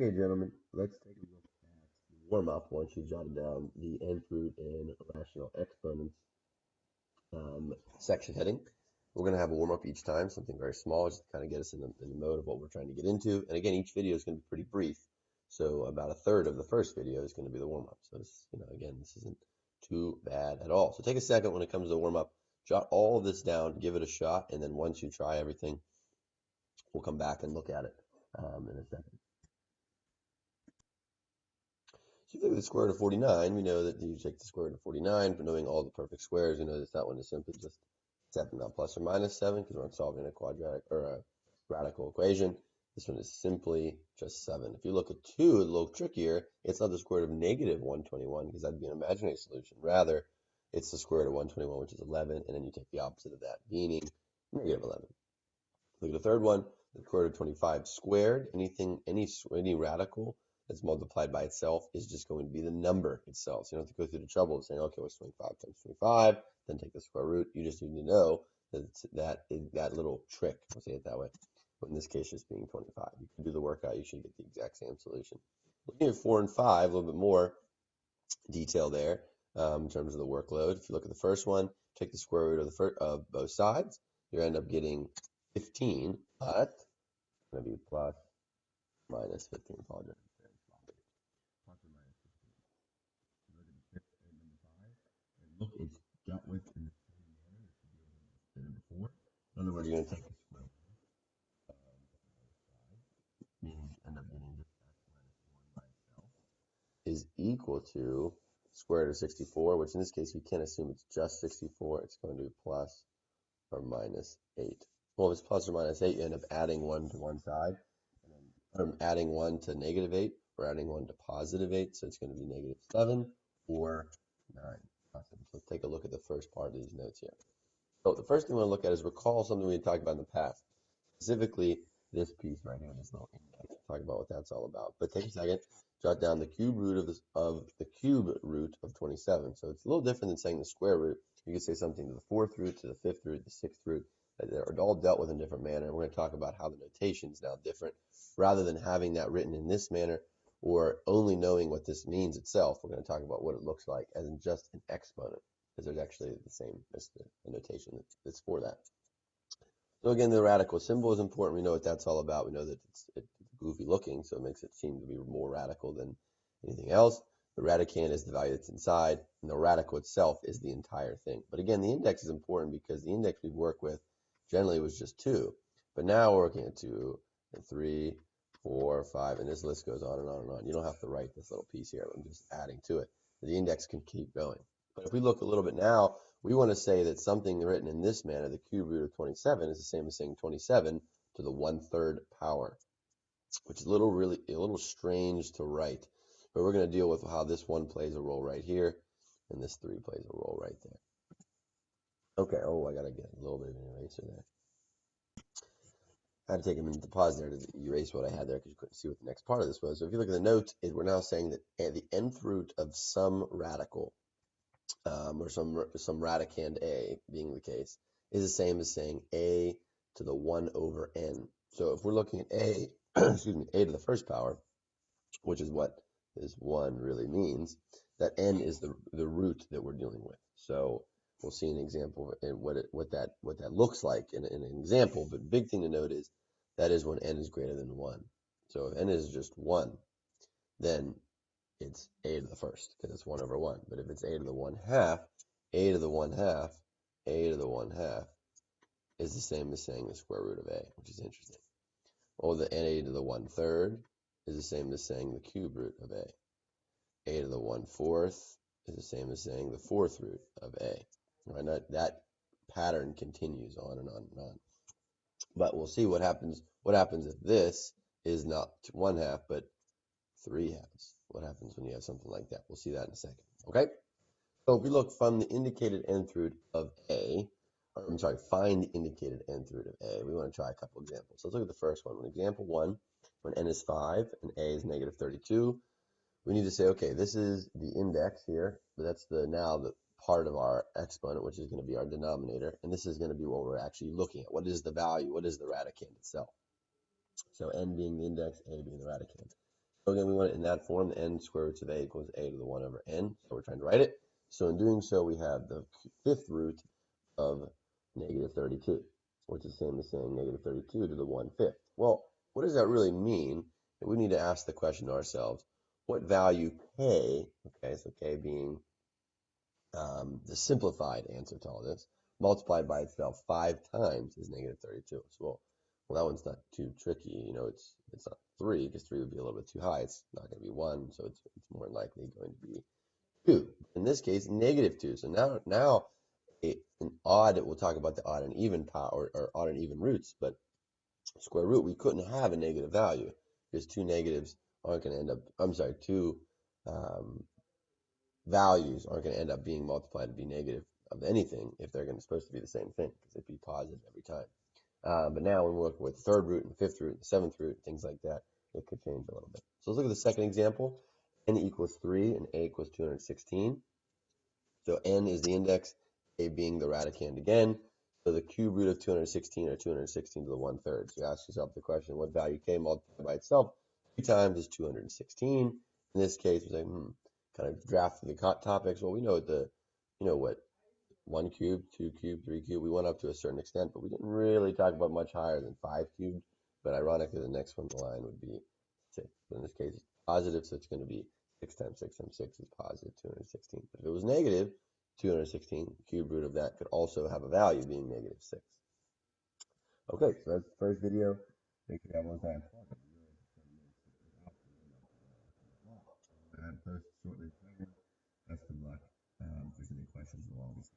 Okay, gentlemen, let's take a look at the warm-up once you've jotted down the nth root and rational exponents section heading. We're going to have a warm-up each time, something very small, just to kind of get us in the mode of what we're trying to get into. And again, each video is going to be pretty brief. So about a third of the first video is going to be the warm-up. So this, again, this isn't too bad at all. So take a second when it comes to warm-up, jot all of this down, give it a shot, and then once you try everything, we'll come back and look at it in a second. So if you look at the square root of 49, we know that you take the square root of 49. For knowing all the perfect squares, we know that one is simply just 7, not plus or minus 7, because we're not solving a quadratic or a radical equation. This one is simply just 7. If you look at 2, a little trickier. It's not the square root of negative 121, because that'd be an imaginary solution. Rather, it's the square root of 121, which is 11, and then you take the opposite of that, meaning negative 11. Look at the third one, the square root of 25 squared. Any radical that's multiplied by itself is just going to be the number itself. So you don't have to go through the trouble of saying, okay, what's 25 times 25? Then take the square root. You just need to know that that little trick, I'll say it that way, but in this case, just being 25. You can do the workout. You should get the exact same solution. Looking at 4 and 5, a little bit more detail there in terms of the workload. If you look at the first one, take the square root of both sides. You end up getting 15, but it's going to be plus minus 15. Apologize. Look, it's dealt with in the same manner as we did before. In other words, you're going to take the square root meaning you end up getting just x minus 1 by itself is equal to square root of 64, which in this case we can't assume it's just 64. It's going to be plus or minus 8. Well, if it's plus or minus 8, you end up adding 1 to one side, or adding 1 to negative 8, or adding 1 to positive 8, so it's going to be negative 7 or 9. Awesome. So let's take a look at the first part of these notes here. So the first thing we want to look at is recall something we had talked about in the past, specifically this piece right here, this little index. Talk about what that's all about. But take a second, jot down the cube root of the cube root of 27. So it's a little different than saying the square root. You could say something to the fourth root, to the fifth root, the sixth root. They're all dealt with in a different manner. We're going to talk about how the notation is now different. Rather than having that written in this manner or only knowing what this means itself, we're going to talk about what it looks like as in just an exponent, because there's actually the same as the notation that's for that. So again, the radical symbol is important. We know what that's all about. We know that it's goofy looking, so it makes it seem to be more radical than anything else. The radicand is the value that's inside, and the radical itself is the entire thing. But again, the index is important because the index we work with generally was just 2. But now we're working at 2 and 3, 4, 5, and this list goes on and on and on. You don't have to write this little piece here. I'm just adding to it. The index can keep going. But if we look a little bit now, we want to say that something written in this manner, the cube root of 27, is the same as saying 27 to the 1/3 power, which is a little strange to write. But we're going to deal with how this 1 plays a role right here, and this 3 plays a role right there. Okay, I got to get a little bit of an eraser there. I had to take a minute to pause there to erase what I had there because you couldn't see what the next part of this was. So if you look at the notes, we're now saying that the nth root of some radical, or some radicand a being the case, is the same as saying a to the 1 over n. So if we're looking at a, excuse me, a to the first power, which is what this 1 really means, that n is the root that we're dealing with. So we'll see an example and what that looks like in an example. But big thing to note is that is when n is greater than 1. So if n is just 1, then it's a to the first because it's 1 over 1. But if it's a to the 1/2, a to the 1/2, a to the 1/2 is the same as saying the square root of a, which is interesting. Or the a to the 1/3 is the same as saying the cube root of a. A to the 1/4 is the same as saying the fourth root of a. Right? That pattern continues on and on and on. But we'll see what happens. What happens if this is not 1/2 but 3/2? What happens when you have something like that? We'll see that in a second. Okay. So if we look from the indicated nth root of a, or I'm sorry, find the indicated nth root of a, we want to try a couple examples. So let's look at the first one. Example 1, when n is 5 and a is negative 32, we need to say, okay, this is the index here, but that's now the part of our exponent, which is going to be our denominator, and this is going to be what we're actually looking at. What is the value? What is the radicand itself? So n being the index, a being the radicand. So again, we want it in that form, the n square roots of a equals a to the 1 over n. So we're trying to write it. So in doing so, we have the fifth root of negative 32, which is the same as saying negative 32 to the 1/5. Well, what does that really mean? We need to ask the question to ourselves, what value k, okay, so k being the simplified answer to all this, multiplied by itself 5 times is negative 32. So, well, that one's not too tricky. You know, it's not 3 because 3 would be a little bit too high. It's not going to be 1, so it's more likely going to be 2. In this case, negative 2. So now an odd, we'll talk about the odd and even power or odd and even roots, but square root, we couldn't have a negative value because two negatives aren't going to end up, I'm sorry, two um, values aren't going to end up being multiplied to be negative of anything if they're going to supposed to be the same thing because it'd be positive every time. But now when we work with third root and fifth root and seventh root, things like that, it could change a little bit. So let's look at the second example. N equals 3 and a equals 216. So n is the index, a being the radicand again. So the cube root of 216 or 216 to the 1/3. So you ask yourself the question, what value k multiplied by itself 3 times is 216. In this case, we say, kind of draft the topics. Well, we know what 1 cubed, 2 cubed, 3 cubed. We went up to a certain extent, but we didn't really talk about much higher than 5 cubed. But ironically, the next one in the line would be 6. But in this case, it's positive, so it's going to be 6 times 6 times 6 is positive 216. But if it was negative 216, the cube root of that could also have a value being negative 6. Okay, so that's the first video. Make sure you have one time. Post shortly. Best of luck. If there's any questions along this.